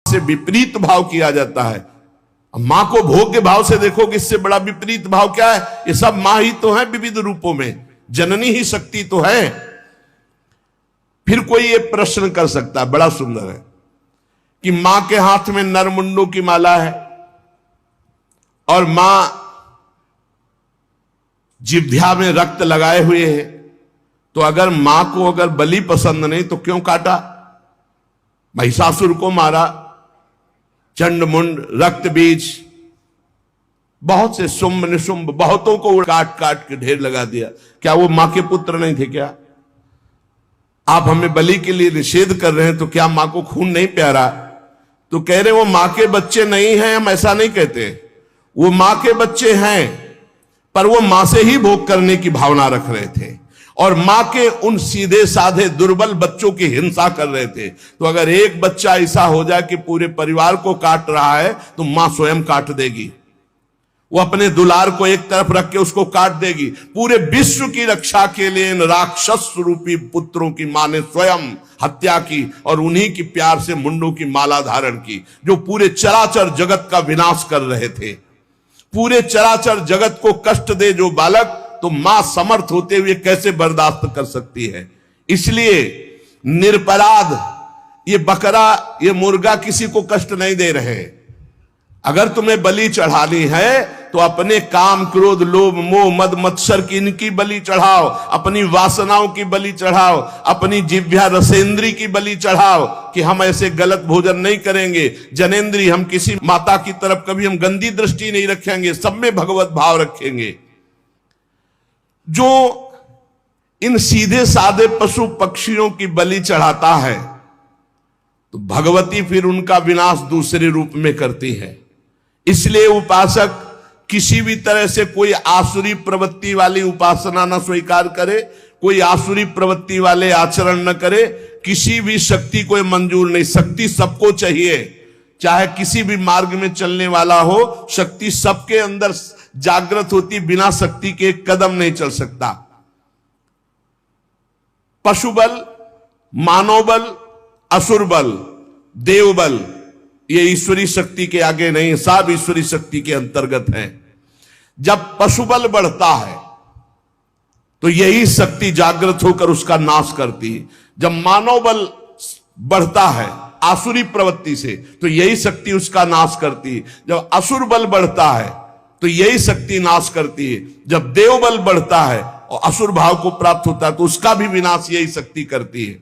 से विपरीत भाव किया जाता है। मां को भोग के भाव से देखो कि इससे बड़ा विपरीत भाव क्या है। ये सब मां ही तो है विविध रूपों में, जननी ही शक्ति तो है। फिर कोई ये प्रश्न कर सकता है, बड़ा सुंदर है, कि मां के हाथ में नरमुंडों की माला है और मां जिह्वा में रक्त लगाए हुए है, तो अगर मां को अगर बलि पसंद नहीं तो क्यों काटा? महिषासुर को मारा, चंड मुंड रक्त बीज, बहुत से शुंभ निशुंभ बहुतों को काट काट के ढेर लगा दिया। क्या वो मां के पुत्र नहीं थे क्या? आप हमें बलि के लिए निषेध कर रहे हैं तो क्या मां को खून नहीं प्यारा? तो कह रहे वो मां के बच्चे नहीं हैं, हम ऐसा नहीं कहते, वो मां के बच्चे हैं, पर वो मां से ही भोग करने की भावना रख रहे थे और मां के उन सीधे साधे दुर्बल बच्चों की हिंसा कर रहे थे। तो अगर एक बच्चा ऐसा हो जाए कि पूरे परिवार को काट रहा है तो मां स्वयं काट देगी, वो अपने दुलार को एक तरफ रख के उसको काट देगी। पूरे विश्व की रक्षा के लिए इन राक्षस रूपी पुत्रों की मां ने स्वयं हत्या की और उन्हीं की प्यार से मुंडों की माला धारण की, जो पूरे चराचर जगत का विनाश कर रहे थे। पूरे चराचर जगत को कष्ट दे जो बालक, तो मां समर्थ होते हुए कैसे बर्दाश्त कर सकती है? इसलिए निरपराध ये बकरा ये मुर्गा किसी को कष्ट नहीं दे रहे। अगर तुम्हें बलि चढ़ानी है तो अपने काम क्रोध लोभ मोह मद मत्सर की इनकी बलि चढ़ाओ, अपनी वासनाओं की बलि चढ़ाओ, अपनी जिह्वा रसेंद्री की बलि चढ़ाओ कि हम ऐसे गलत भोजन नहीं करेंगे, जनेंद्री हम किसी माता की तरफ कभी हम गंदी दृष्टि नहीं रखेंगे, सब में भगवत भाव रखेंगे। जो इन सीधे साधे पशु पक्षियों की बलि चढ़ाता है तो भगवती फिर उनका विनाश दूसरे रूप में करती है। इसलिए उपासक किसी भी तरह से कोई आसुरी प्रवृत्ति वाली उपासना न स्वीकार करे, कोई आसुरी प्रवृत्ति वाले आचरण न करे, किसी भी शक्ति को मंजूर नहीं। शक्ति सबको चाहिए, चाहे किसी भी मार्ग में चलने वाला हो, शक्ति सबके अंदर जागृत होती, बिना शक्ति के एक कदम नहीं चल सकता। पशु बल, मानव बल, असुर बल, देव बल, ये ईश्वरी शक्ति के आगे नहीं, सब ईश्वरी शक्ति के अंतर्गत है। जब पशु बल बढ़ता है तो यही शक्ति जागृत होकर उसका नाश करती है। जब मानव बल बढ़ता है आसुरी प्रवृत्ति से तो यही शक्ति उसका नाश करती है। जब असुर बल बढ़ता है तो यही शक्ति नाश करती है। जब देव बल बढ़ता है और असुर भाव को प्राप्त होता है तो उसका भी विनाश यही शक्ति करती है।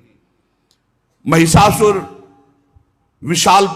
महिषासुर विशाल